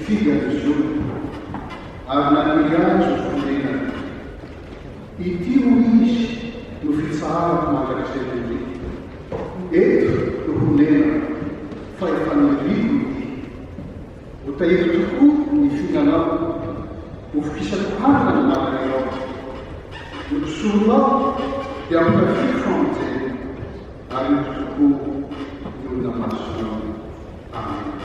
figa de Júlio, Arnaldianos Fundina, e Timuís no Fissar com a Graxendi, Eto do Runena, foi família, o Taíro do Cu, e Finalão, o Fissacuhana na Maranhão, o Sulão, e a Perfeita Fronteira, a do Cu, e o Damasco. Amém.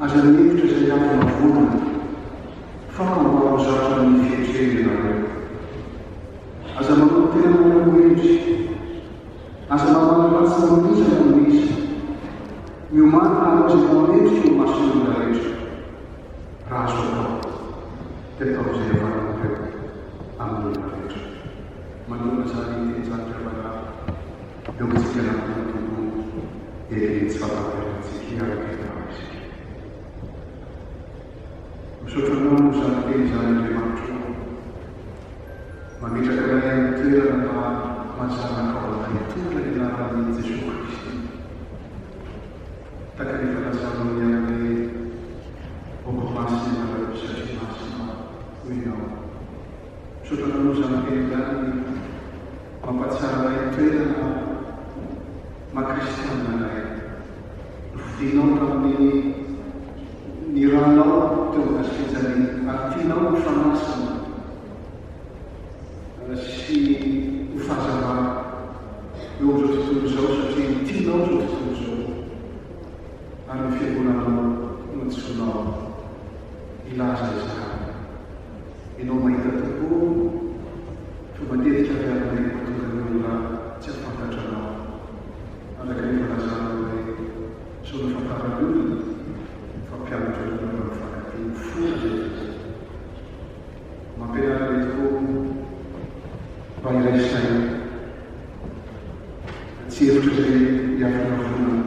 aza nihevitra izay avina vonana fa mambao zatra ny fietrena ianareo. Aza manao tena manamoendry, aza mamana lasa manisa manisa, miomana azy mamendrika no mason'olona rehetra. Raha azo atao, dia atao izay avanareo amin'olona rehetra. Manona zany teny zavatra eo amintsika namana tombono tsy fataparantsika araka azy. Misaotranao zany teny zany Andriamanitra mametraka ilay amin'ny toerana mazanaka ao anaty toerana ianaran'i Jesosy Kristy. Taka rehefa lazanao ihany hoe masina satria masina ho ianao. Misaotranao zany teny zany mampatsara ilay toerana makristianina ilay novidianao tamin'ny ny ranao teo anasiketsany artianao ny fanasana sy ny fahazavana eo amin'izao tontolo izao satria tianao izao tontolo izao ary ny fiangonanao notsoinao ilaza izany. Ianao mahita tokoa fa matetika avy amin'ny mahatonga ny olona tsy ahafantatranao araka rehefa lazanao hoe zao nafantarany olona fampianatra olona mifankatia fona mampianara le tokoa mba iray saina tsy hevitra izay hiafina vonana,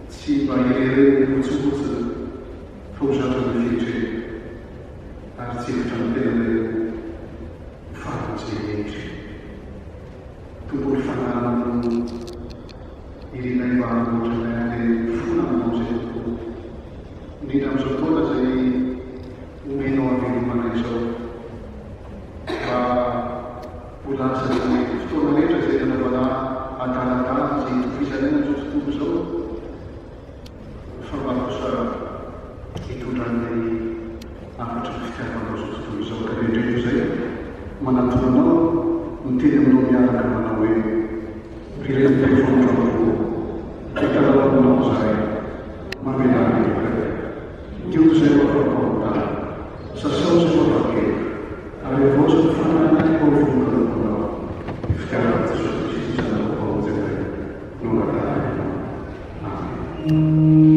tsy mba irereny motsomotsona fa ho zatrany fietrena ary tsy hevitra ny tena le faran'izay rehetra. Tombolo fanarano irina mba anoatra ilay fona aminao izay tokoa, indrindra amin'izao taona izay omenao avelomana izao mba ho lasa ny fotoana rehetra izay nanaovana adaladala izay tofizanena amin'izao tontolo izao fa mba kosa hitondran'ilay afatra ny fitiavanao izao tontolo izao. Ka rehetrarehetra izay manantonanao miteny aminao miaraka manao hoe rireny fondrako kitalaonao zay mamelany dio zay mafapahotana sasao zay mafakely ary avao zay fananany paovonganao fitiavana Jesosy Kristy sanao zay no natahana. Amen.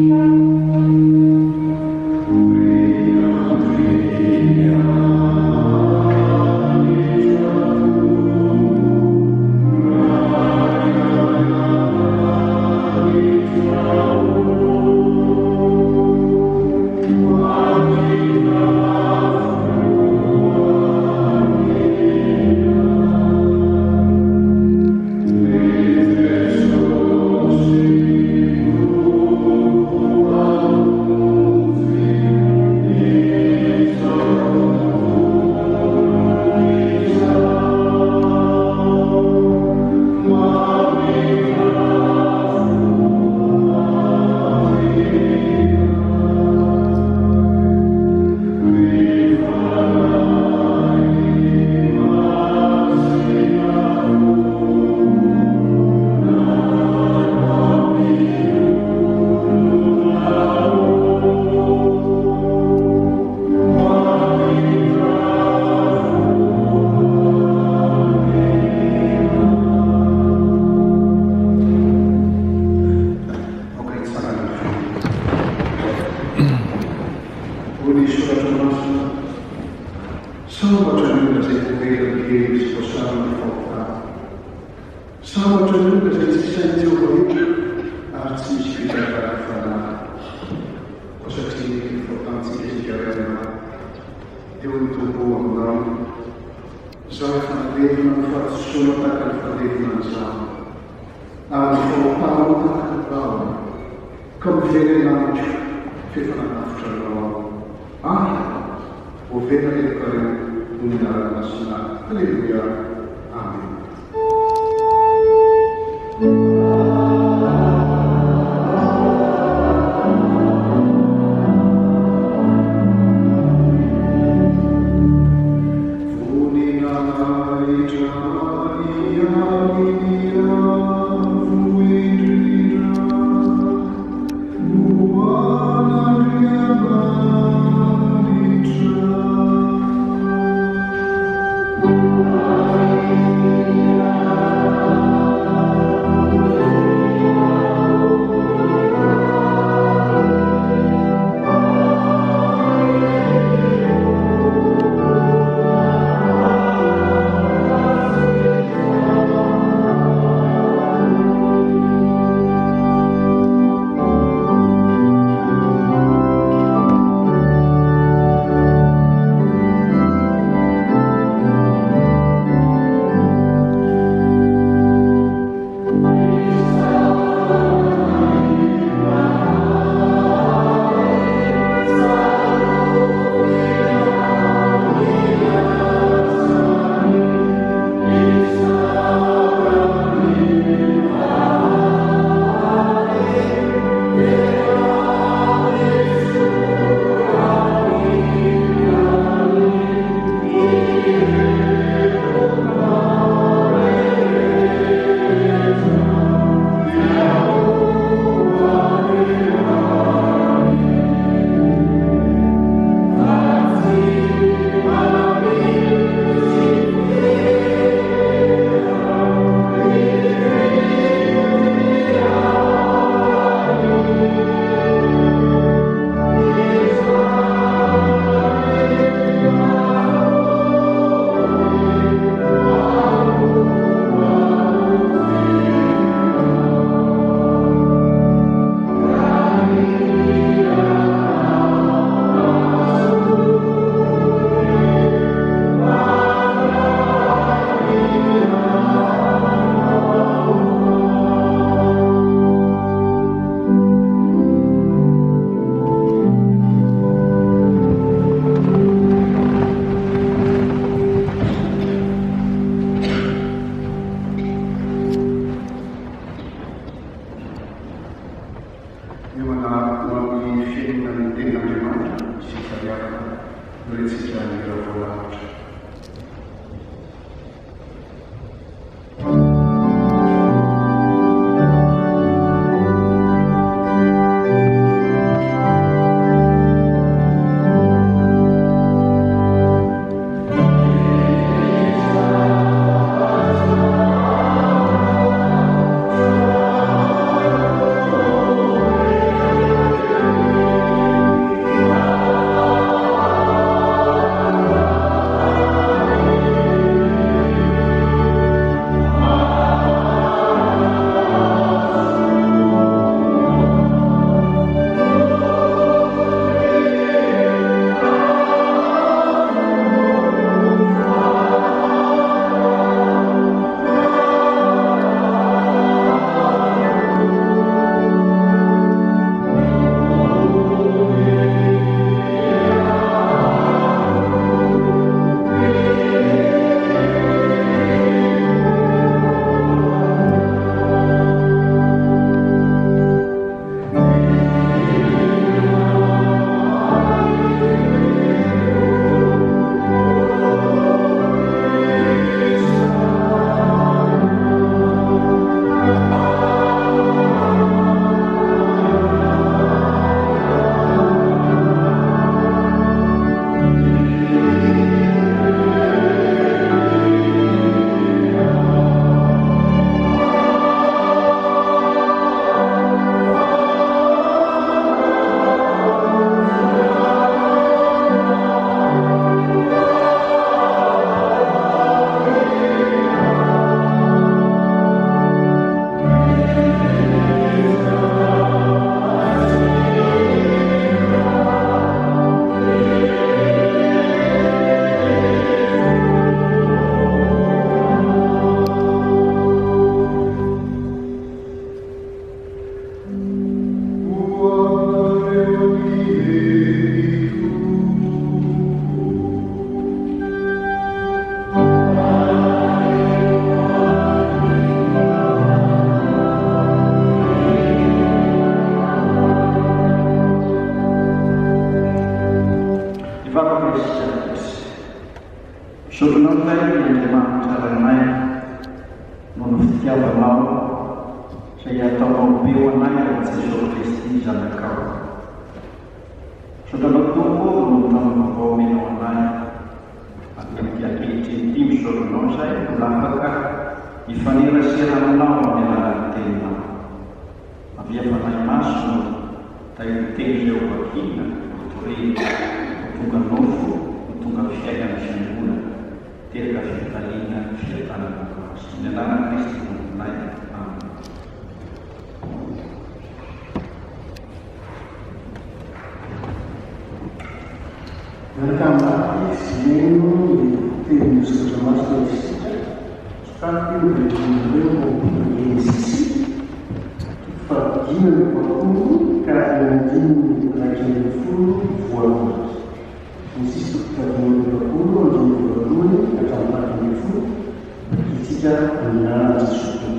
Oh Gloritsika ny raha Sotonao tayo ny Andriamanitra ranay noho ny fitiavanao izay ataonao beo anay raha Jesosy Kristy zanakao. Sotonao Tompo no taminao menao anay amin'ny ankehitriny ity misotonao izay mbola afaka hifanerasera aminao amin'ny alalan'ny teninao. Aviafanay maso no taio teny izay ovakina toreny tonga nofo tonga fiainana fiangonana teraka fitaliana fiatanana Kristy. Ny anarana Kristy monay. Amen. Miaraka amin'ny zeno ny teny misotra maso isika start ireo sisi fadina ny bakolo ka andiny raikany folo voalohany. Ny sisi fadina ny bakolo andiny voalohany hatramin'ny folo isika amin'anana Jesosy.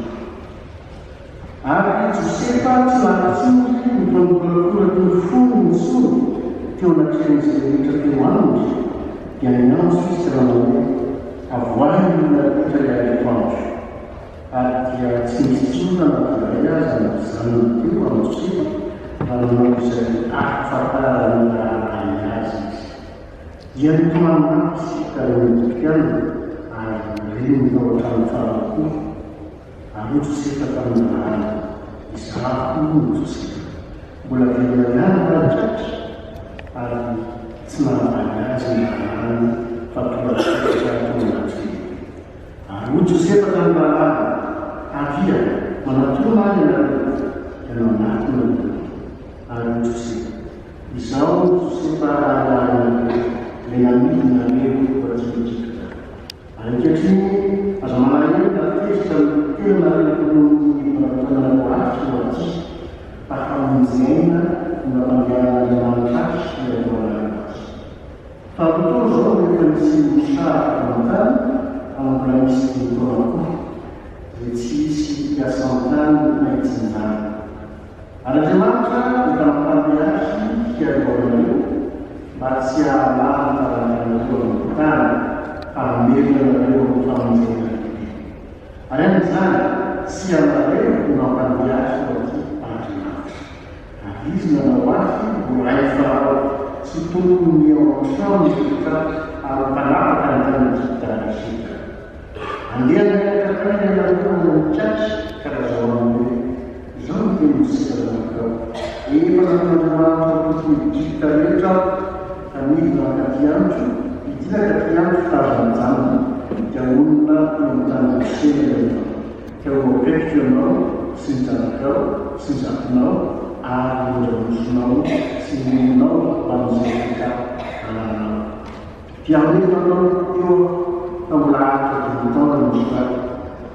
Ary Josefa tsy lahatsinry ny mpambolakora tony folo ny solo teo anatrehanyzay rehetra teo aminy dia miantso izy raha hoe avoahiny na rehetra ilay atoandro. Ary dia tsy misy tsona naviray azy am'zanony teo amin'ny Josefa raha nanao izay ahafantarana any azy izy. Dia nitomanana isika nitokana ary reny tao hatramin'ny faharoapolo ary Josefa tamin'ny izaho ny Josefa mbola velonany rahatratra ary tsy nahavaly azy ny anany fatolatsatratony ary Josefa tamin'ny lalàna avia manatona azy ianareo ianao anatiny ary Josefa izao Josefa rahalàna ilay namidina reo Ejipta. Ankehitriny azo manahirana natezitra ny tena reheton'ny manatanana hoazy ho aty ahamonjena na mandehan'Andriamanitra azy ilay manahirana azy. Fa tontolo zao rehefa misy misaraka am'tany ambola misy taona koa dia tsy misy mpiasa am'tany naitsinjana. Ary Andriamanitra rehefa mampandeha azy hialohanareo mba tsy hahalantarananareo amin'ny tany hamelona nareo amin'ny famonjena lehibe. Ary amin'izany tsy anareo no mampandeha azy aty Andriamanitra. Ary izy nanao azy mbola hay Farao tsy tokony ny ao amin'ny trano Ejipta ary mpanapaka ny tany Ejipta isika. Andeha miaraka tany ianareo amin'ny tratry ka zao amin'ny hoe izao no teny isika zanakao. Efa nan'Andriamanitra tokony Ejipta rehetra ka midina akaty andro idina akaty andro fitazanjanona dia olona eo amin'ny tany Gosena rehetra. Ka ho apetrika ianao sy ny zanakao sy ny zakonao ary indramosonao sy ny olonao amin'izay rehetra ananao. Dia amenanao eo ka mbola afaka dintaona ny Israely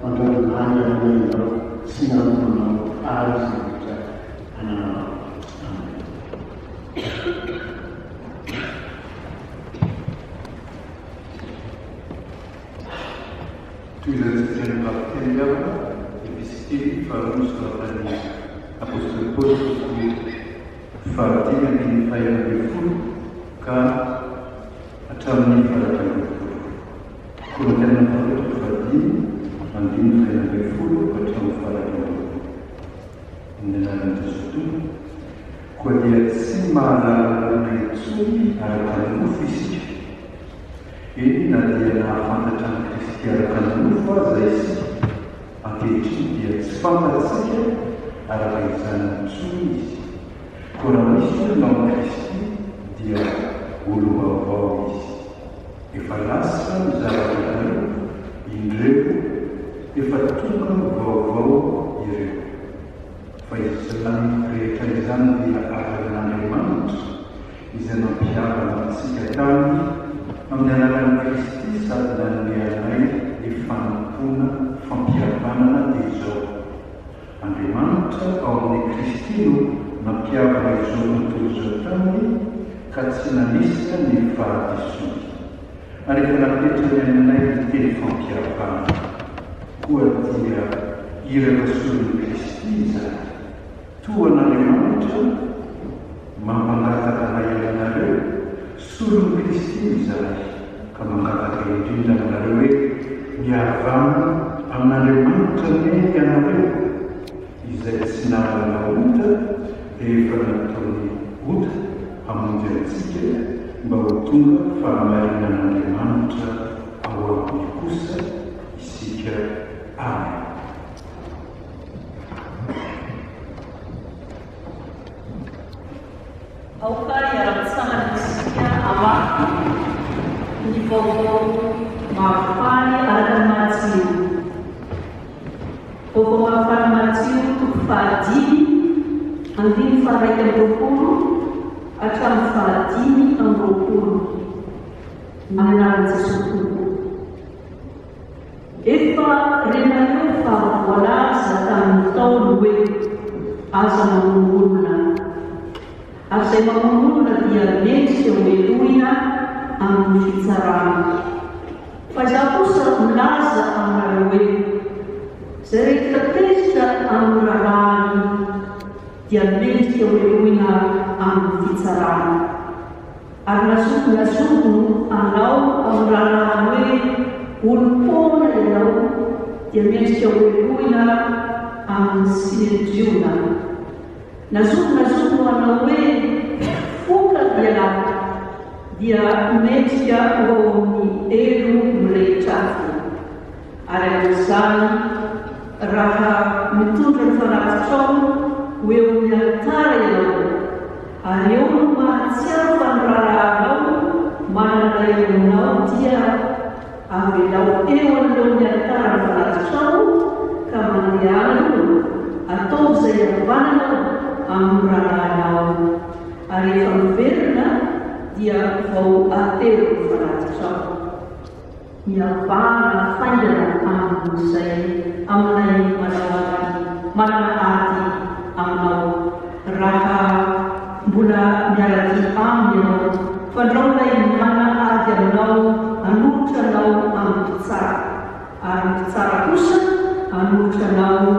mandramilany amin'nao sy ny antonao ary izay rehetra ananao. Utilizazione materiale e vestiti faranno sovrani apostolo Paolo su fartina di fare del fuoco che attraverso il farino come che hanno fatto fartini andino fare del fuoco facciamo farino nella Gesù quelli assieme alla nazione alla fisica e nella fantasia cristiana cannufa zaisi ankehitriny dia tsy fantatsika araka izany izy koa raha misy olona ao Kristy dia olo vaovao izy efa lasa ny zava-manareo indreo efa tonga vaovao ireo fa izany rehetra izany dia aran'Andriamanitra izay nampiavana antsika tany amin'ny anaran'i Kristy sady nanome anay ny fanampona fampihavanana dia izao. Andriamanitra ao amin'ny Kristy no nampiavana izao tontolo izao taminy ka tsy nanisika ny fahadisoana. Ary efa napetrany aminay ny teny fampihavana koa dia iraka solon'i Kristy izany. Toa an'Andriamanitra mampangataka anay aminareo solon'i Kristy izany ka mangataka indrindra aminareo hoe mihavana amin'Andriamanitra ny ianareo izay tsy nalana ota rehefa nataony ota hamonjy antsika mba ho tonga fahamarinan'Andriamanitra ao aminy kosa isika. Amen. Aukari arapsana isika awak ni foto mafani ada Matiu. Foto mafani Matiu fadini andini faraikan 20 akan fadini ang 20 mengenal sesuatu. Efa renayo wala sa tahun asa mengumumkan. Asay mamumuna dia next yung meluya ang fitsarang. Pasapo sa mlaza ang narawe. Serikatesa ang rarani dia next yung meluya ang fitsarang. Ang nasuk ang law ang rarawe ulpo na law dia next yung meluya ang sinedjuna. Nasuk wanawe fuka dia media ni elu mlechafu arasan raha mitundra farachon weunatare arion mahatsiaro fanrarao mananayonao dia avelao eo alohanatara farachon ka mandeano atao zay avananao amranao ari fanverna dia vau ateu farachon miavana faindana amsay amnay manahati amnao raha mbola miarati amnao fandraulay manahati amnao anutranao amtsara ary tsara kosa anutranao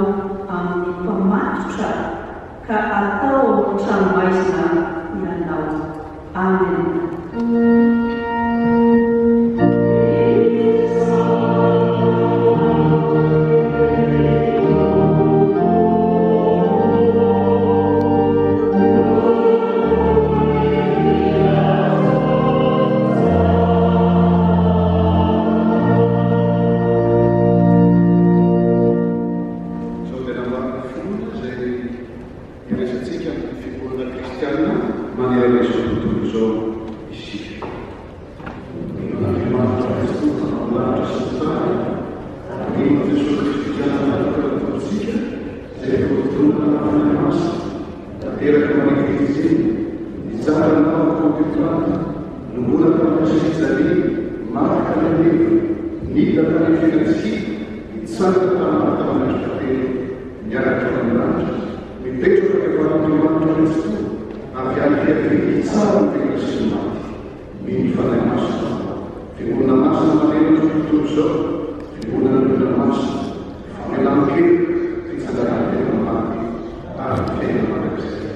amin'ny pamatotra ka atao tranomaizina ianao. Amen. fona izay irasantsika amin'ny fiangonana kristianina manerana izao tontolo izao isika. Andriamanitra Kristy nanamboaritra sy tsara ino Jesosy Kristy fianakatontsika izay fotonana amin'ny masina tanteraka manekitry izany nanao kompitrana nombola tamin'Israely marika mandeha nita tamin'ny fianakatsika itsaraka tamin'ny tamin'Andriamanitra miaraka amin'Andriamanitra mipetraka rehefa Andriamanitra Kristy avy alefety tsara ny tena sy ny maty miny fanahy masina fiangonana masina manena ny tontolo izao fiangonana nona masina famelana kely fitsanganana tena maty ary tena manakizay.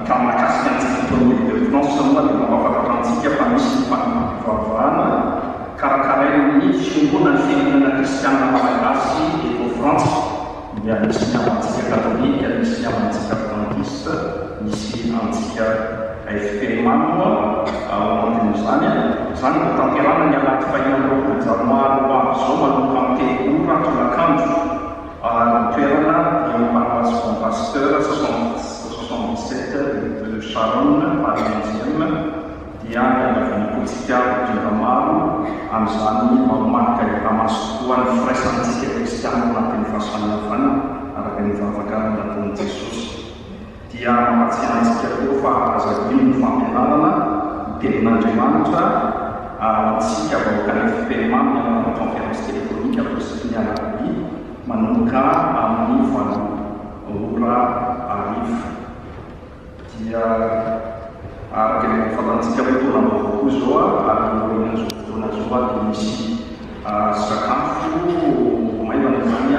Kama fiangonana fiangonana kristianina malagasy eto Frantsa. Dia misy ny amantsika katolika, misy ny amantsika adventiste, misy antsika FPMA moa ao anatin'izany. Izany mba tanterana ny anaty fahinam-bola jaromaro avy zao manomboka amin'ny telopolo ratolakanjo. Toerana eo paroisse Bon Pasteur 77 de Charonne, Paris 11e, dia mianavana politika Andriamaro amin'izany mamarika iramaso tokoa ny firaisantsika kristiana anatin'ny fahasalamana araka ny vavaka nataon'i Jesosy. Dia mampatsiahy antsika koa fa azadino ny fampianarana tenin'Andriamanitra antsika vahoaka ny FPMA mianarana conférence téléphonique apostolique Arabie manomboka amin'ny 20 ora arivo. Dia araka ny fahatantsika fotoana vaovao zao ary lohana fotoana zao dia misy sakafo maivana zany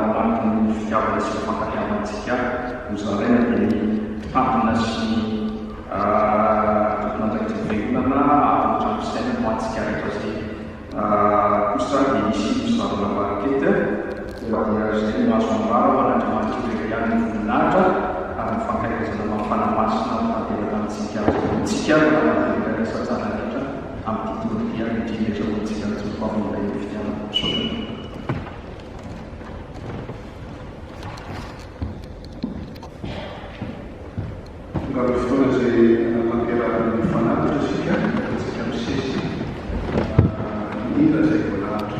mamariky ny fitiavana sy fankatiavantsika hozaraina dia ny tampona sy tomponandraikitra fiangonana atranotramosaina ho antsika rehetra zay kosa dia misy mizarona marikety dia zay mahazo ambarao an'Andriamanitra rehetra ihany ny voninahitra ary mifankaizana mampanamasina tanteraka antsika sasana rehetra amin'ny titologia indrindra hoantsika ntsopavon'ilay fitiavana sodana. Ngaro fotoana zay mampiarahana ny fanatitra sika antsika misesy indrindra zay voalahatra.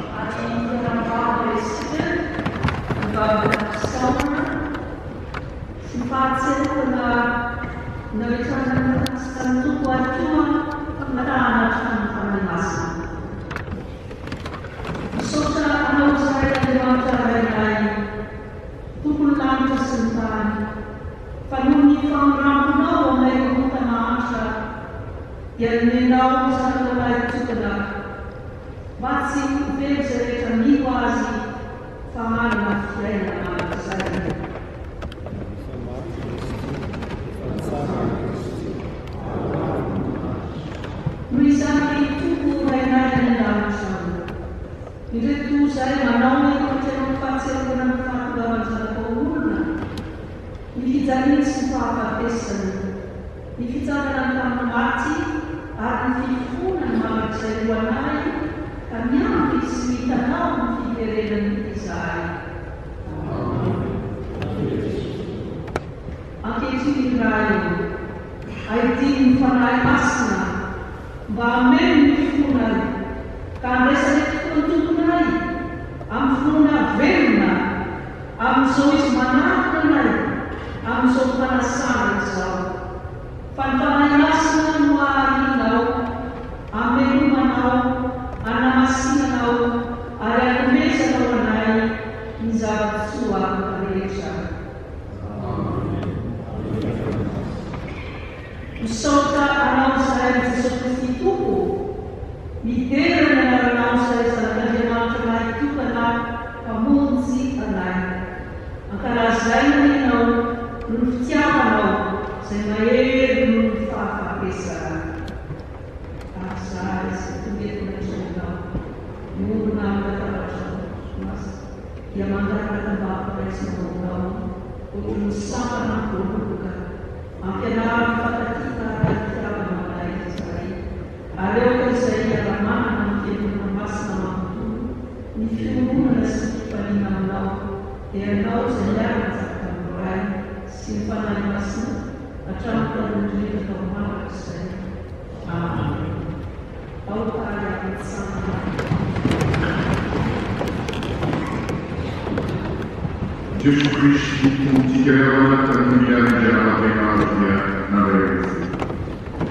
Gesù Cristo considerava la famiglia della Venazia Navarrese.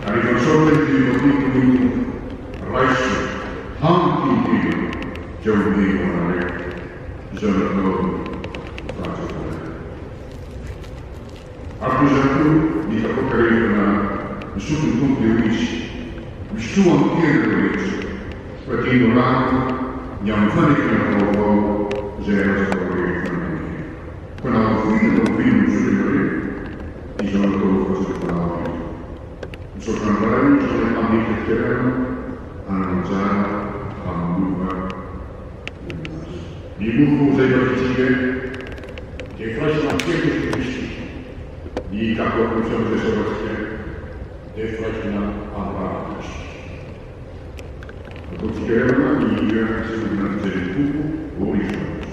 A riconoscere il motivo Reich, anche Dio, c'è un Dio Navarrese, giorno Arcusatu di Capocarena, vissuto in tutti i ricci, vissuto anche in ricci, perché in un anno, andiamo a fare che non può, zero storia di famiglia. Quando alla fine non viene superiore, i giorni fosse parlato. Il suo campanello, i giorni amici che erano, hanno mangiato, hanno Miluchu zajmowiciwie, gdzie wproś na pierwszy wyścig, i kako kluczowe sobotnie, gdzie wproś na Abrahamność. Podsukierujemy i idziemy na celku, uliczność.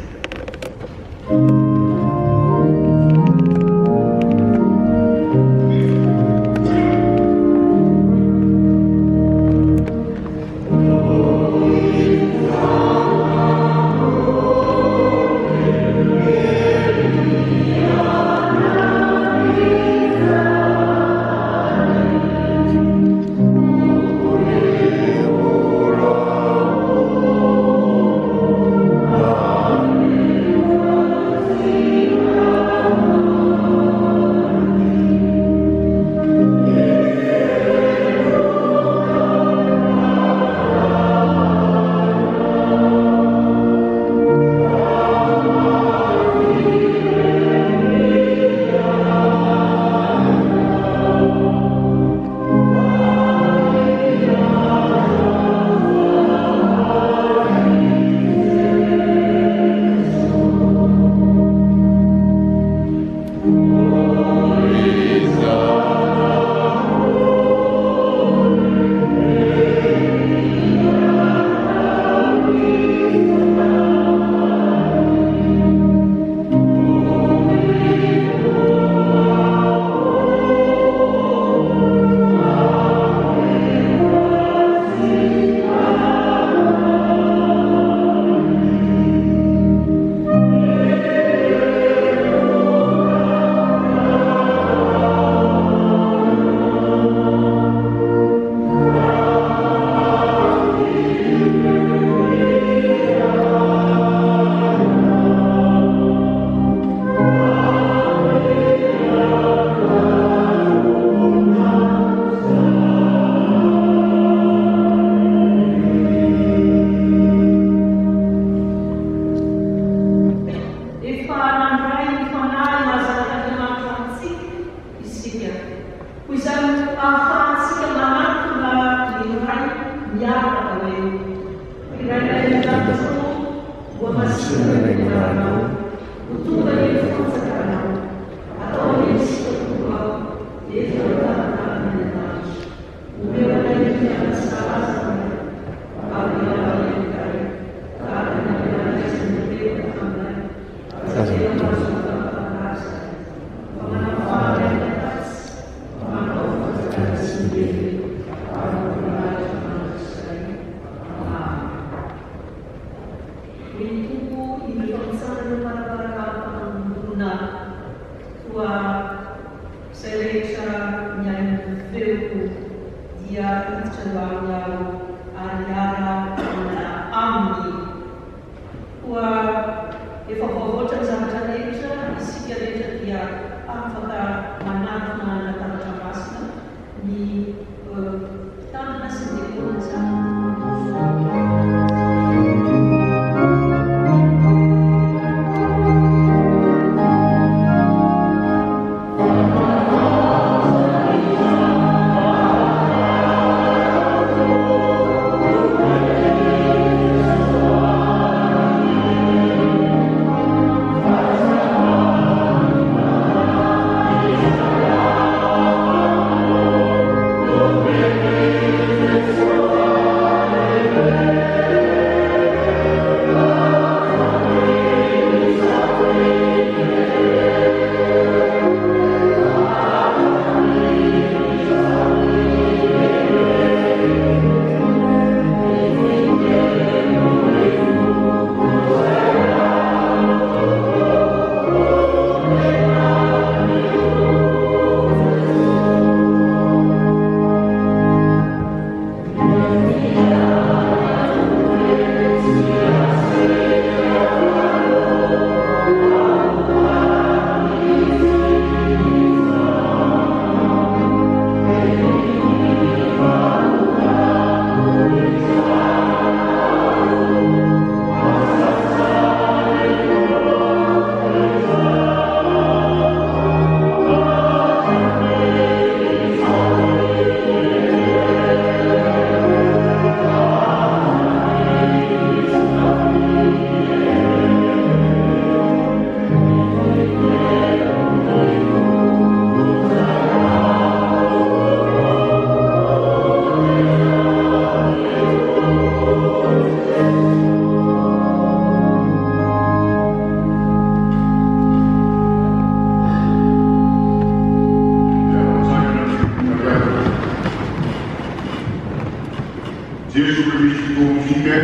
Gesù Cristo tombosika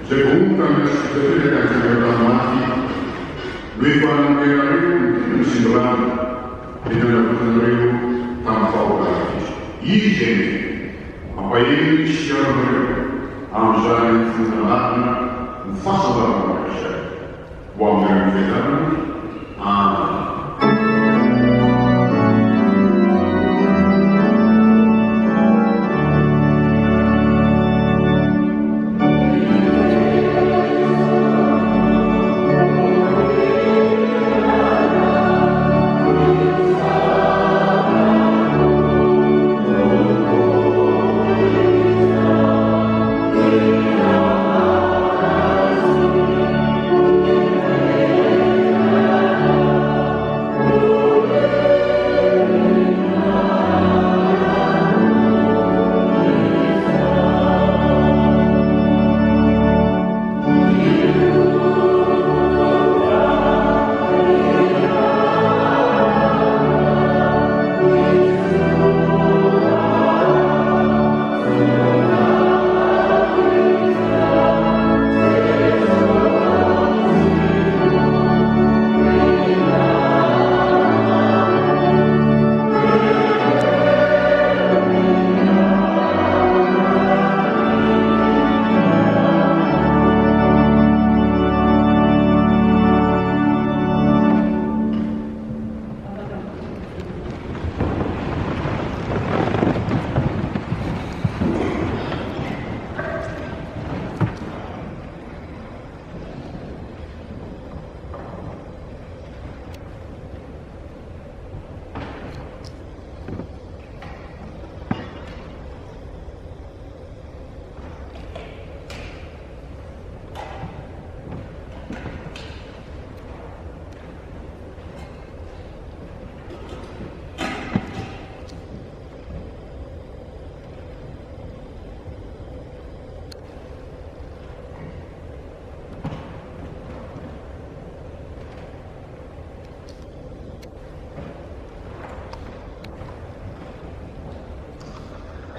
zay vohotana sy katsirakatsiratanomafy rehefa nanenareo ny sindrano enanakotanareo tamin'ny fahokarana izy eny ampaheny sianareo amin'izany fonanatina ny fahasalamana izay ho amin'ireo fiadanana amen.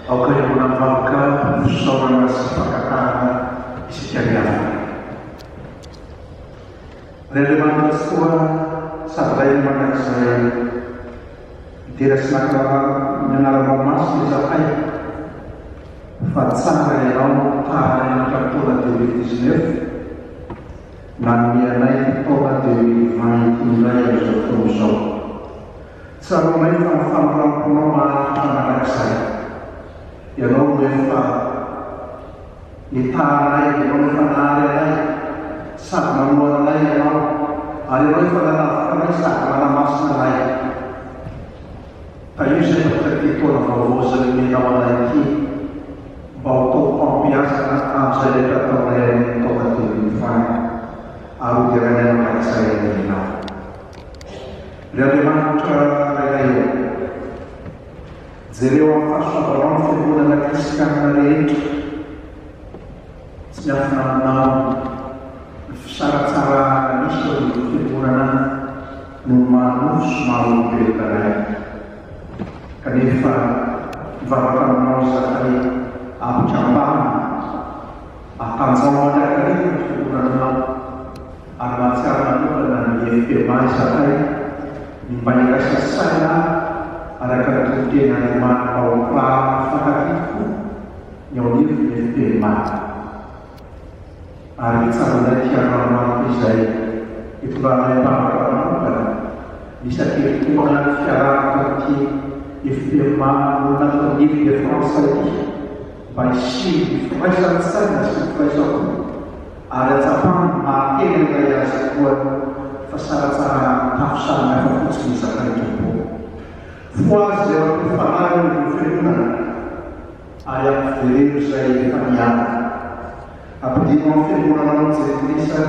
Oke, menambahkan seorang sepakatan istikharah. Relevan tua sabai mana saya tidak sengaja mengenal mas di zakai. Fatsa yang tahan tertulah di Islam. Namanya naik tobat di main Indonesia bertemu. Sebelum itu faham normal anak saya. Ya lo mefa itarai ya lo fanare sak nomor lai ya lo ari lo fanara fanara sak mana masna lai kayu seperti itu kalau bosan ini lawan lagi bauto kompias karena saya dekat oleh tokat di fan aku kiranya nak saya ini lah dari mana cara Zero fascia orang figura la cristiana siapa syarat-syarat misal figura numanus mau berkara kanifa bahkan mau sekali apa campur akan semua dari figura armat siapa dan dia mai sekali di banyak saya ada kemudian yang mau fahamiku yang ini hari sahaja yang normal bisa itu bagaimana bisa dilakukan secara tertib ifirman untuk diri di Fransa baik mereka saja seperti ada cabang makin gaya sebuah fasara tafsir yang bisa terjadi. Fuas yang berfaham di firman ayat Filipi saya ditanya apa di firman Indonesia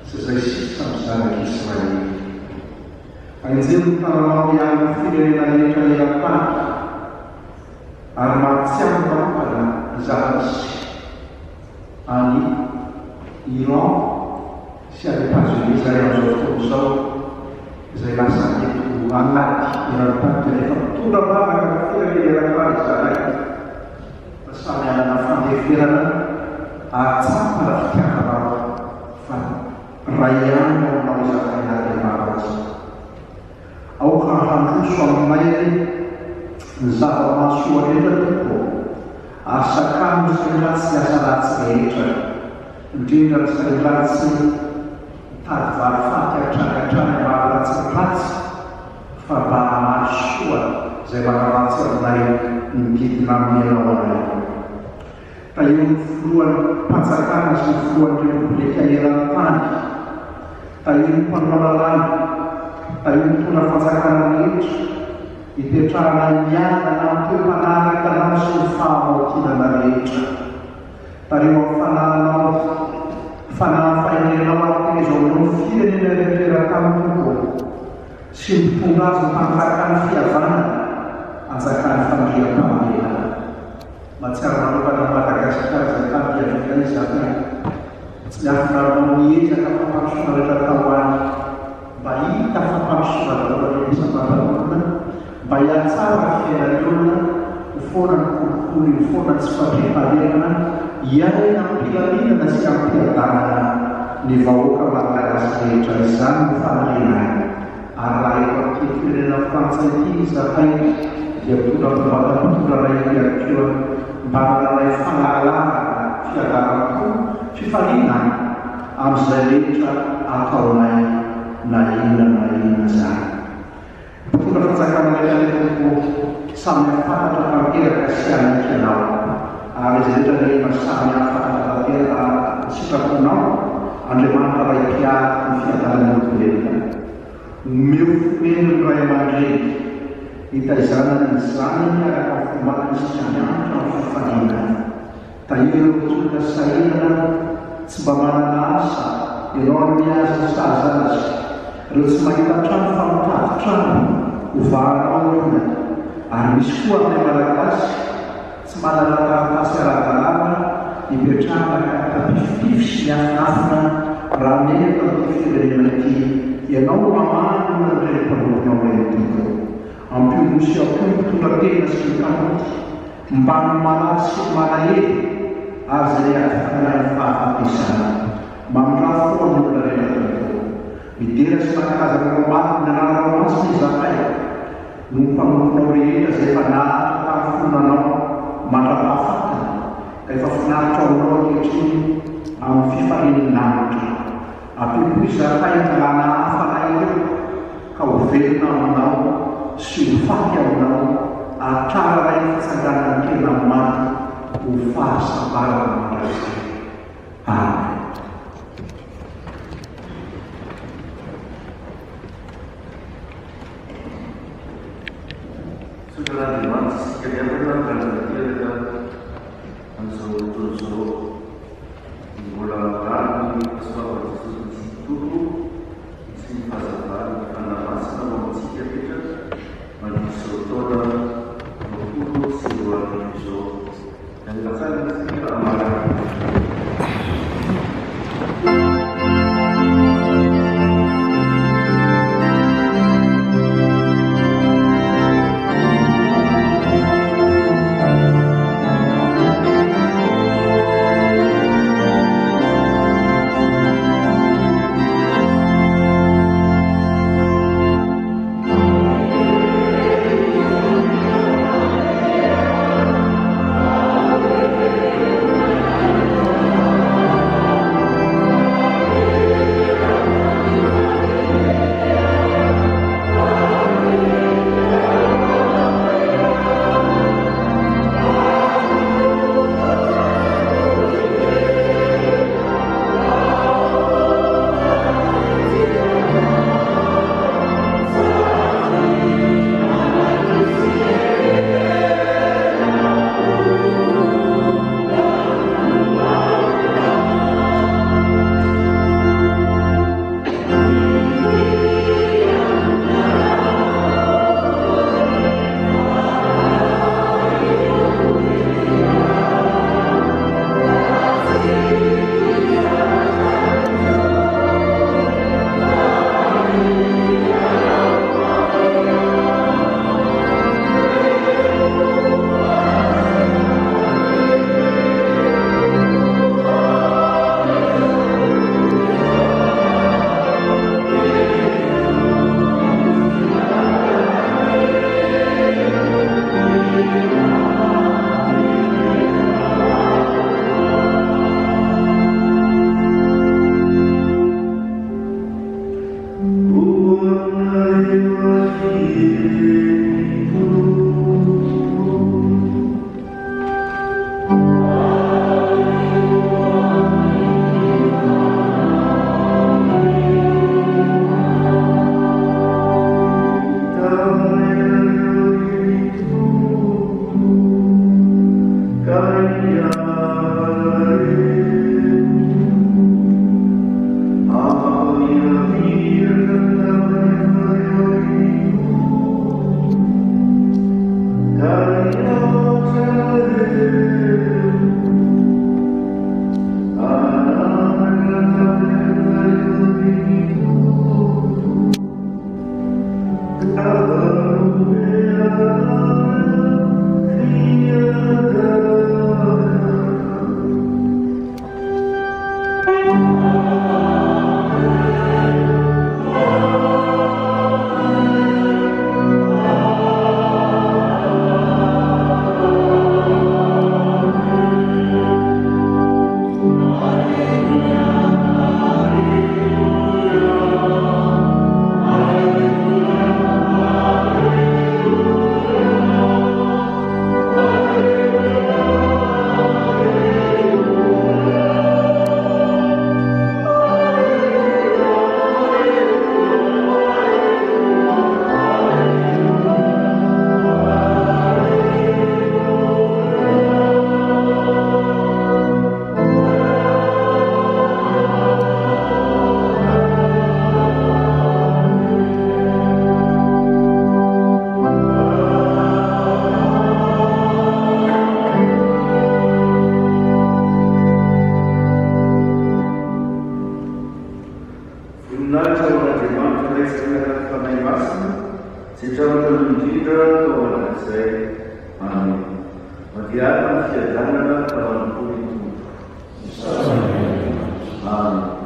sesuai sistem sana Israel. Anjing kalau yang Filipi dari apa armat siapa pada Zaharis ani ilo siapa pasal Israel untuk saya rasa itu amat yang terjadi. Tuh dah banyak yang tidak dilakukan. Pesan yang fiferana atsapa raha fitiavanao fa ray ihany aonao izakain'Andriamanitra. Aoka handroso aminay ny zava-mahasoa rehetra tokoa, asakamo izay ratsy asa ratsy rehetra, indrindra izay ratsy tady varifaty hatranatrany maharatsy ratsy, fa mba mahasoa izay manaratsy aminay mididina amin'ny ianao anay. Ta eo ny filohan'ny mpanjakana sy ny filohan'ny repoblika eran-tany, ta eo ny mpanao lalàna, ta eo ny mpitondra fanjakana rehetra, hipetrahana miadana amin'ny toe-manaraka anao sy ny fahamaontinana rehetra. Tareo amin'ny fanananao, fanahafainenao atezao amin'ny firenena rehetra tamiko, sy mitondra azy mpanjakany fihavanana, anjakany fandriam-pahamelana. Mahatsiaro manokana Madagasikara izay tampiavika izany tsy miafinarina miezaka fampandrosoana rehetra tao any, mba hita fampandrosoana daholo isan-taonana, mba hiatsara fiainan'ny olona, ny foana ny kolokolo, ny foana tsy fandriam-pahamelana, hiaina am-pilaminana sy am-piadanana ny vahoaka malagasy rehetra. Izany no faharenana. Ary raha eto amin'ny firenena frantsay ity zakaina dia mpitondra ray iakeo mba mananay fangalalana fiadaram-po fifaliana amin'izay rehetra ataonay na inona zany. Mpitondra fanjakana rehetra samy hafantatra tanteraka sy anaika ianao, ary izy rehetra rehetra samy hafantatra tanteraka sitraponao, Andriamanitra ray mpiaraka ny fiadanany olombelona. Omeo fomeno ny ray aman-dreny hitaizanany ny zanany miaraka amin'ny fombany sy Andriamanitra amin'ny fifaliana. Tahireo olona sahirana tsy mba manana asa, ianao amin'ny azy saza azy, ireo tsy mahita trano fa mitady trano hovahanao olona. Ary misy koa amin'ny malagasy tsy manana taratasy ara-dalàna hipetrahana ka tapifipify sy miafinafina raha menaka amin'ny firenena ity. Ianao mamano na renim-panomponao rehetiko. Ampionosy ao koa mitondra tena sy mikamoty, mba ny malatsy sy malahelo, ary izay afifanay fahafatesana. Mamindra foa ny olona rehetra tokoa. Midera sy manakaza ny romaty ny anarao masina izakay, no mpanomponao rehetra izay efa nahatra tamin'ny fonanao mandra-pahafatana, ka efa finaritra aonao ankehitriny amin'ny fifalian'Andriamanitra. Ampipo izakay ny lana hafanay ireo, ka ho velona aminao sy ho faty aminao, atrara ray fitsanganany tena maty ho fahasambarana mandrakizay. Amen. Saudara-Andriamanitra sekalian, dan kita langsung terus dimulakan sesuatu itu isi pasal anak masa mempersiapkan kita menuju toda mempunyai sebuah hidup dan pasal kita amalan. Amen. Diana fiadanana kavanipoli tompo. Amen.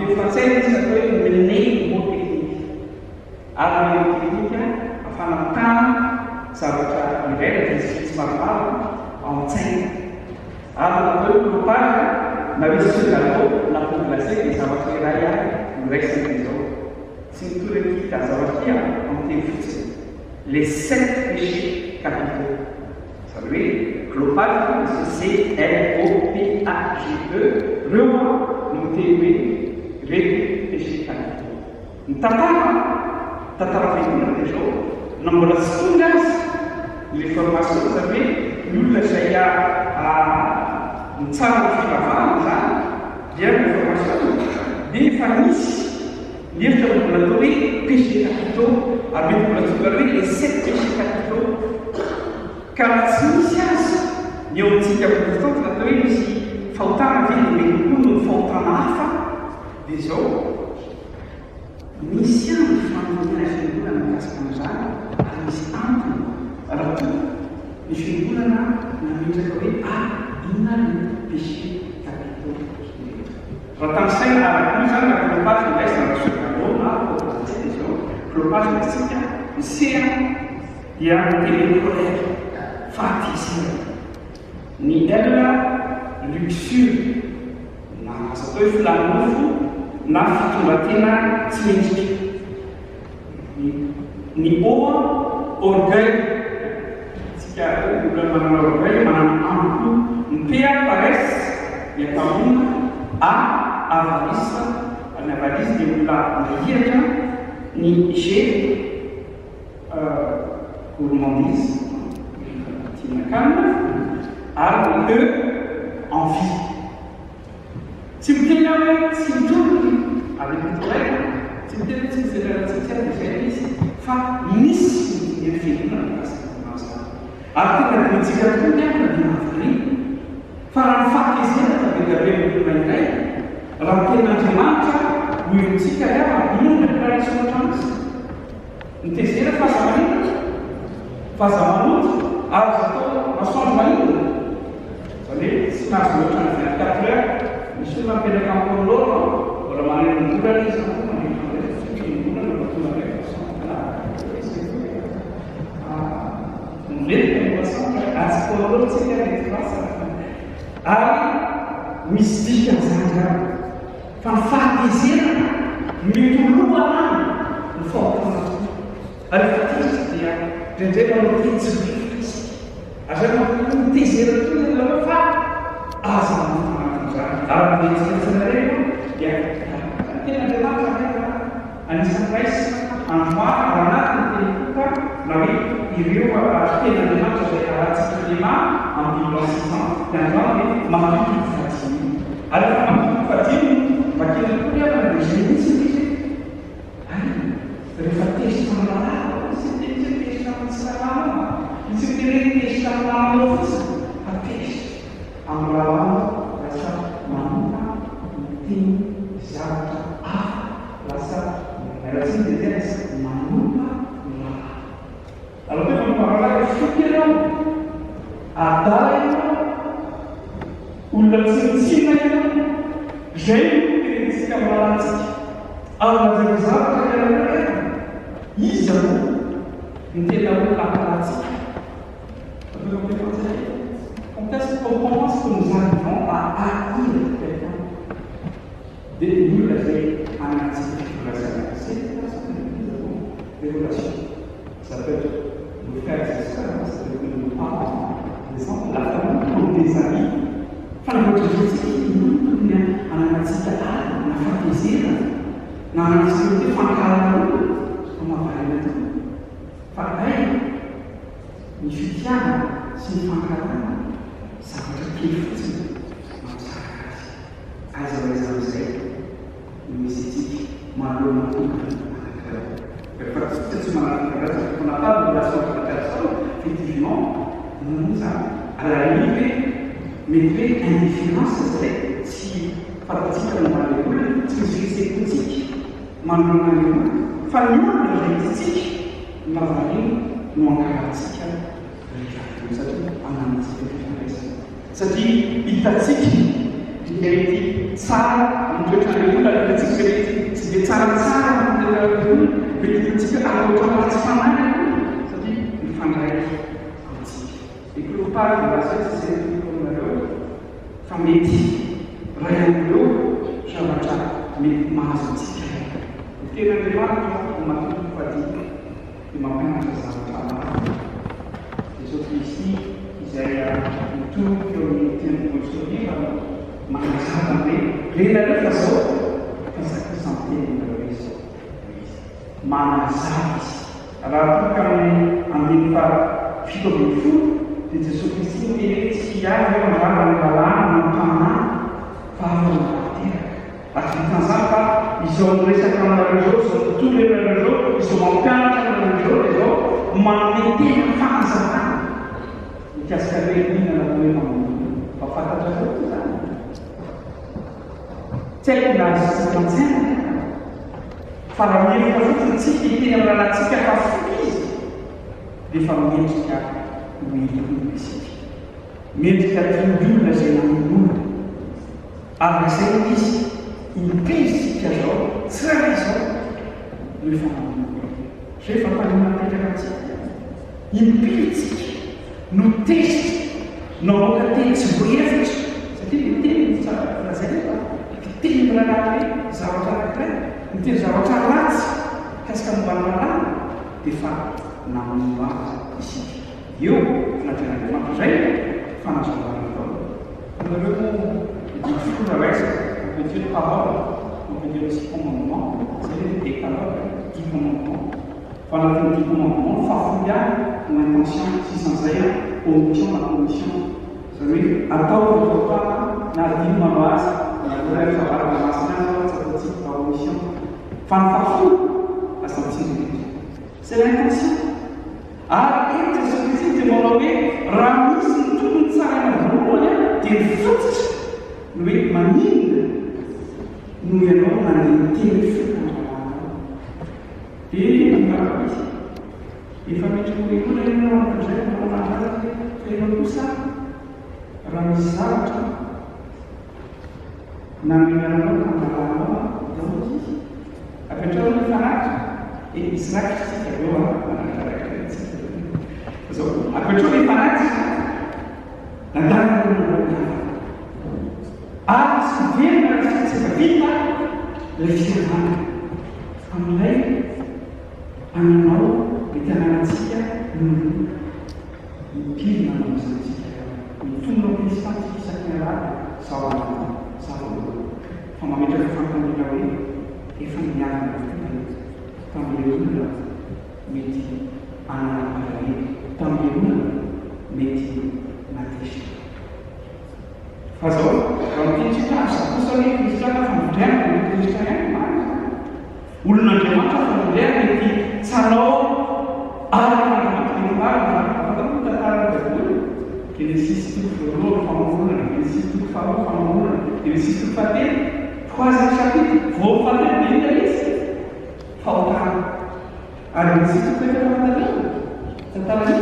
amin'ny frantsay misy atao hoe menée mot technique. Ary mot technique afanatana zavatra iray vitsivitsy maromaro ao an-tsaina. Ary natao hoe propage na hoe sous-gâteau na pot glacé dia zavatra iray iraisana izao. Tsy mitoraki zavatra amin'ny teny fotsiny. Les 7 péchés capitaux. Ça veut dire global, c'est C-L-O-P-A-G-E. Roma, nous t'aimons, les péchés capitaux. Nous t'attendons déjà. Nous avons la seconde, les formations, vous savez, nous le savons à une salle de travail, bien les formations, des familles. Dia mempelajari péchés capitaux, avec les 7 péchés capitaux. Car ciências, dia unsika betul betul mesti faltar lagi mengikuti faltar apa, diso. Misi yang família itu dalam kasih harus ambil, artinya misi bulan na menjadi inan péché capitaux. Ratang saya ada tulisan yang berlepas di dasar global maksudnya Mesir yang diperoleh fatisi ni adalah luxure na satu filanofu na fitumatina cienci ni orgulho jika bulan mana orgulho mana ampu impia parece yang kamu avarice di bulan dia ni G, gourmandise, A, E, envie. Si vous tenez avec le collègue, si vous tenez avec le service, fa nice il fait après la politique à tout bien, on a fa un fa che sia da vedere prima lei, la piena di manca. We see that you know the chance. In terceira faz a luta, nós somos maridos. Sabe? Se nós não estamos na carreira, isso não pode ficar com o louco, ou a maneira de mudar isso, não é as cores se querem passar. Aí, mística, fanfatisera mitoloha ny fahatonao ary fatizy dia ndraindray manao tetsy azanao mitezera toy aloha fa aza manao ary netsitsinareo dia tena andriamanitra anisan'ny raisy androany ao anatiny tenykoka na hoe ireo tena andriamanitra zay aratsika lema amin'ny lancement tiandroany hoe mampitoko fadiny ary efa mampitoko fadiny makina koa apa na jenisy izy rehefa tesy taminarah isy tesy tamin'ny siramamy isy tesy tamin'ny lamano fotsiny fa tesy amin'ny lamano lasa manompa miteny zavatra lasa miaratsiny dia tena manompa lala alors hoe mamparalaga foty ianao adala ianao olona tsinitsina ianao zay tsika malatsika ao zavatra ianao izy ny tena hoe apalatsika. On pense que nous arrivons à acquérir quelqu'un de nous laisser en activité. C'est des relations. Ça peut être nos frères et sœurs, ça peut être nos parents, des enfants, la famille, comme des amis. Enfin, votre vie, nous en activité, on a fait plaisir, on a activité, on a fait pareil, ni fikiana sy ny fankarana zavatra kely fotsiny mampisaraka azy aiza amin'izay misy etika mahalona rehefa tsy manaraka on n'a pas de relation avec la personne effectivement nous à la limite mety hoe indifférence zay tsy fatatsika momba le olona tsy misy etika manolona le olona fa ny olona zay izytsika navaniny no ankaratsika rehefa satria anantsika fifandraisana satria hitatsika dia mety tsara mitoetra ny olona hitatsika tsaratsara metytsika aloatra tsy fanana satria mifandraiky amintsika. Ny clopary de lasety zay tokonareo fa mety ray amin'ireo zavatra mety mahazo antsika. Ny ten'Andriamanitra matoky fadika dia mampianatra zavatra maro. Jesosy Kristy izay mitoroky eo amin'ny teny apôstôlika manazava hoe rehefa zao fasakisanteny izao manazava izy. Raha toka amin'ny fito ambin'ny folo dia Jesosy Kristy miteny hoe tsy avy eo andrava ny lalàna ny tanàna fa avy ao tanteraka. Vitan'izany fa izao miresaka aminareo zao, izao tontolo ianareo zao, izao mampianatra aminareo zao, manome tena fanazavana. Mikasika hoe mihinana hoe mamono fa fantatra zao zany. Tsy haiko na izitsika an-tsaina fa raha mihevoka fotsiny tsika hiteny amin'ny rahantsika fa fo izy dia efa miendrika noelon'olona isika. Miendrika toy-olona izay namon'olona. Ary izay izy impezitsika zao, tsy raha izao no efa namon'olona. Zay efa mpaninanapetraka antsika. Impezitsika no tezitra nahoaka teny tsy vohevitra satria miteny lazay rehefa teny miraharaha hoe zavatra anankiray miteny zavatra ratsy kasika mombana lalàna dia fa namono azy isika. Eo fanatrehan'Andriamanitra zay fanazavana tao. Nareo difora raiza on peut dire parole, on peut dire aussi commandement, c'est les décalogues, 10 commandements. Pendant les 10 commandements, farfouillage, l'intention 601, omission, la commission. Vous savez, à tort de repas, n'a dit ma base, la colère, ça va la masse, ça peut dire par omission. Farfou, la sortie de Dieu. C'est l'intention. Ah, et c'est ce que c'est développé, ramis, tout ça, des fruits. Lui, ma mine, nous allons dans les téléphones. Et nous allons ici. Il faut que nous ayons un projet, nous allons tout ça. Ramisat, namanya nama Daudi. Apa itu orang Farat? Israel kita dua orang. So, apa itu orang Farat? Nanti se vê na vida, legislando. Amém? Amanhã, kita nantinya, mungkin nanti. Itu mengisah kisahnya sahabat. Kalau kita faham dengan ini, event yang kami meti anak kami, kami meti mati. Fazol, kalau kita satu sekali kita akan berdaya dengan kita yang mana? Ulun aja macam berdaya meti salau anak yang baru, kalau kita tahu betul. Ele insiste que falou famula, ele insiste que falou famula, ele insiste que fazer quase a chave, vou fazer bem da isso. Faltar. Ele insiste que fazer uma coisa. Você está ali?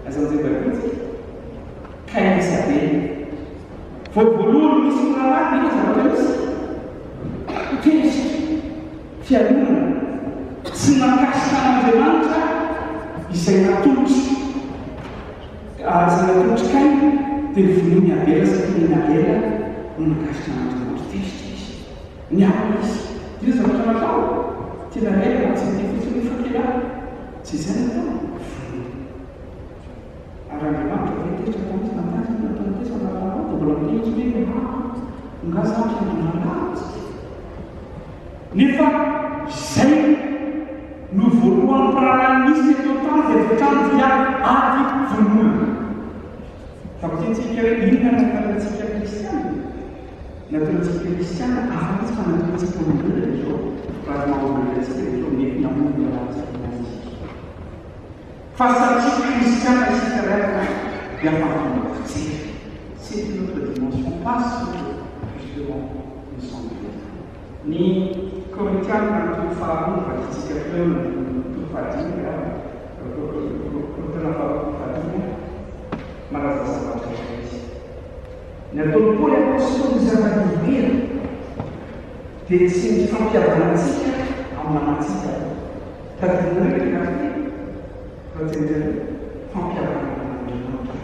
Mas eu digo para você. Quer saber? Foi volume isso para lá, não sabe isso? O que é isso? Se a luna se na caixa de mancha e sem a tudo. Sangat sekali telefonnya bela sekitarnya bela menekaskan untuk testis nyawis dia sama-sama tahu tidak ada sensitif itu kita sisa itu orang memang itu contoh sama orang belum dia sendiri enggak sampai dengan nifak saya nuvuruan peranan misi total dari yang adi vunul. Tapi jika ini adalah jika Kristian, naturalisasi Kristian akan sangat menjadi itu pada mau berjasa itu yang menjadi fasilitas Kristian secara yang paling kecil. C'est notre dimension passe justement nous semble. Ni Korintian untuk faham jika belum untuk faham untuk faham malah sahabat saya. Nah, tumpul yang kosong bisa viver dia tsy ny fampiavanantsika amin'nanantsika tadinareo rahatendreo fampiavanan'andriamanitra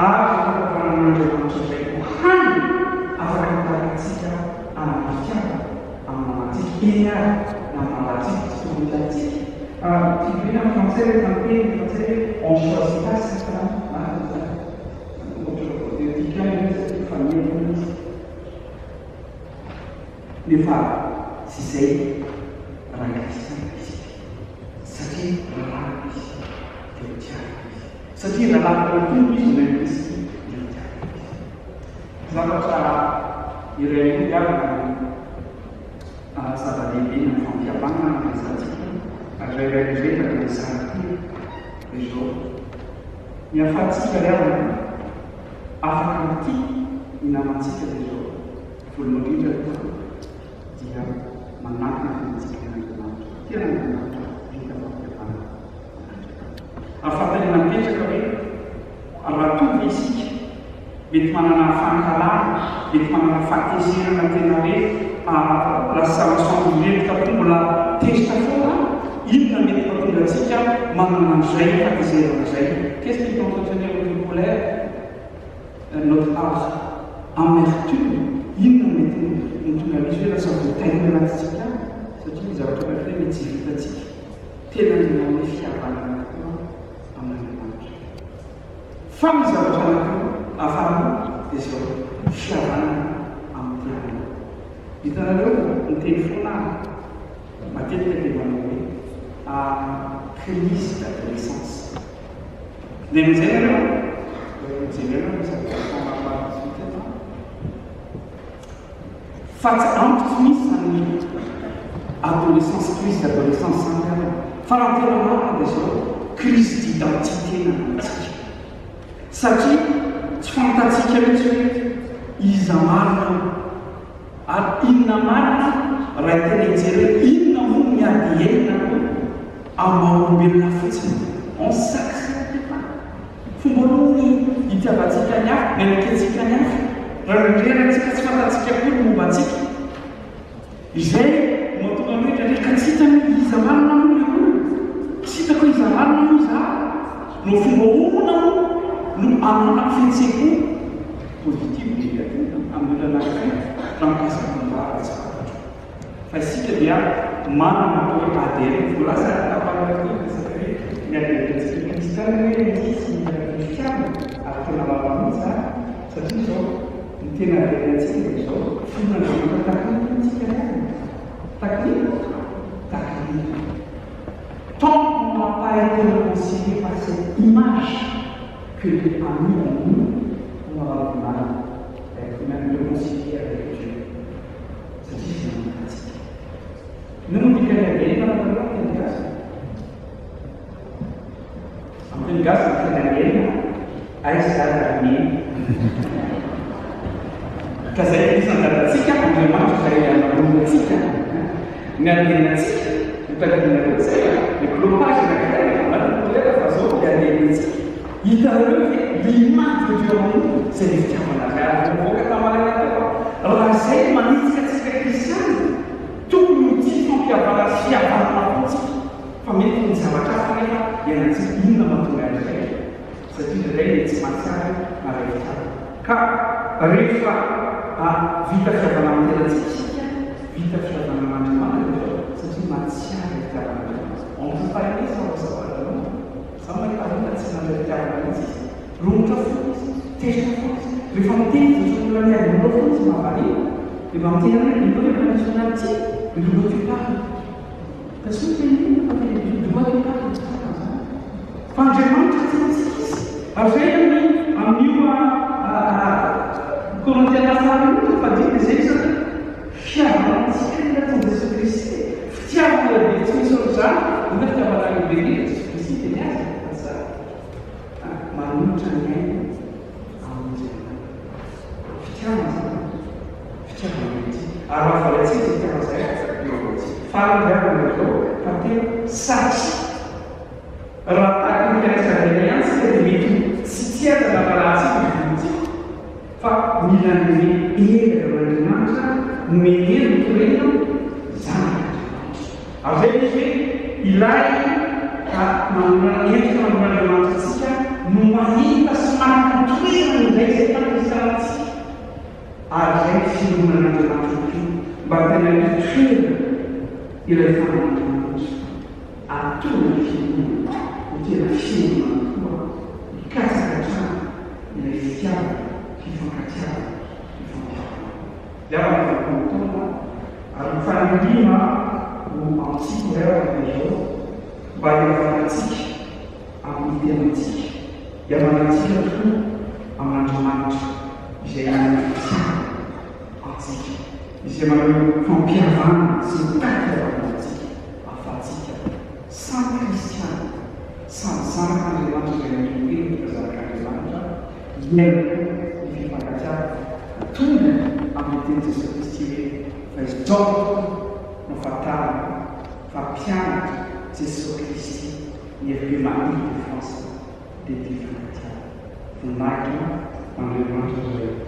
ary fampiavanan'andriamanitra izay ho hany afaka mitaratsika anamafitiava amin'nanantsika eny ary namanantsika tsy tomitantsika tu viens en français, en français, on choisit pas certains. Nefa tsy izay raha kristiana izy satria raharaha izy dia tiana izy satria raharaha tompo izy no izy dia tiana izy zavatra iray avy zava-dehibe ny fampiavana ny resantsika ary rairataka ny saraty izao miafatsika riavana afaka mity ny namantsika izao voalohany indrindra dia manatona fantsika n'andriamanitra tena n'andriamanitra vita fampiavana afatany napetraka hoe raha tonga isika mety manana fankalana mety manana fahatezerana tena hoe lasamasandrometrika ko mbola tezitra foana inona mety mahatonga atsika manana an'izay fahatezerana zay qu'est-ce qui peut entretenir notre colère notre âge amertume inona mety mitondra misy hoe lasa voataina anatsika satria ny zavatra hoe mety tsy vitatsika tena nina hoe fiavanana koa amin'andriamanitra fa ny zavatra anankiroa afahana dia zao fiavanana amin'ny tenana hitanareo ny teny foana matetika dia manao hoe crise d'adolescence dia mizay nareo mijerenao fa tsy antoko misy zany adolescence crise d'adolescence santana fa raha tena marina dia zao crise d'identité nanatsika satria tsy fantatsika mihitsy hoe iza marina ary inona marina raha tena hijery inona moa ny ADN amaolombelona fotsiny on s'accepte pas fomba aloha hitiavatsika ny hafa menaketsika ny hafa raha nindrerantsika tsy fantatsika koa ny mombantsika izay mahatonga hoe ka tsy hitany iza marina moa le olo tsy hitako iza marina moa za no fomba omona no anana fihetseko positive négative amin'ny olonanakay raha mikasakambara tsy fantatro fa isika dia manana hoe ADN voalaza tapanakasaka hoe ny ADN-tsika kristana hoe misy fiana ary tena maramitsy satria zao ny tena ADN-tsika dia zao finandremaka taknitsika takniny tant qu'on n'a pas été réconcilié par cette image que les amis en nous, on aura du mal à être même réconcilié avec Dieu. C'est différent. Nous, on dit qu'il y a des gens qui ont des gaz. En fait, le gaz, c'est un alien, à l'escalade. Quand ça y est, on a la tique, on demande que ça y est, on a la tique. Mais la tique, le clopage de la crème, on a de la façon qu'il y a des tic. Il t'a levé l'image de Dieu en nous, c'est les fiers en arrière. On voit que t'as mal à la tête. Alors, c'est une manifestation chrétienne. Tout l'outil qui a pas la fière à la politique. Famille qui ne savent pas faire, il y a un petit peu de matériel. C'est une règle de matière à l'état. Car, réfra à vite à faire la mathématique, vite à faire la mathématique, c'est une matière à l'état. On ne peut pas aimer sans le savoir. Sampai pada saat berjalan rumah testing, reformasi sebenarnya belum semua kali. Dibangkitkan itu yang nasionalci, dua juta. Kesulitan ini apa ini 2 juta. Panjang sekali. Akhirnya ini amniwa komunitas asal itu pasti bisa siapa sekali datang ke Kristi. Siapa yang disebut udah dapat lagi begini Kristi dia. Manusianya arwah valesi kita saya faham dan betul tapi saksi ratakan dari sadarian sedemikian setia dalam relasi itu pak bilang ini ia adalah meneno toreno zanak'andriamanitra. Ary zay izy hoe ilay manolona manolon'andriamanitra antsika no mahita sy manatoerana indray zay fampisarantsika. Ary zay finoan'andriamanitra ko mba tena hitoerana ilay fanan'andriamanitra atona finoana ho tena finoana koa hikatsaka trano ilay fitiavana fifankatiavana fifampiavana. Diavana fakontaona ary fanandima ho antsika reraka izao mba hiavanatsika amin'ny tenantsika, hiavanatsika tokoa amin'andriamanitra izay manafitiavana antsika, izay manao fampiavana sy mitatiavana antsika ahafahantsika samy kristiana, samy zanak'andriamanitra izay nantombeny zanak'andriamanitra iainana ny fifankatiavana tonga amin'ny teny Jesosy Kristy hoe fa izao no fahatarana fampianatra Jesosy Kristy ny Royaume-Uni de France dia fifankatiavana. Voninahitra Andriamanitra zay.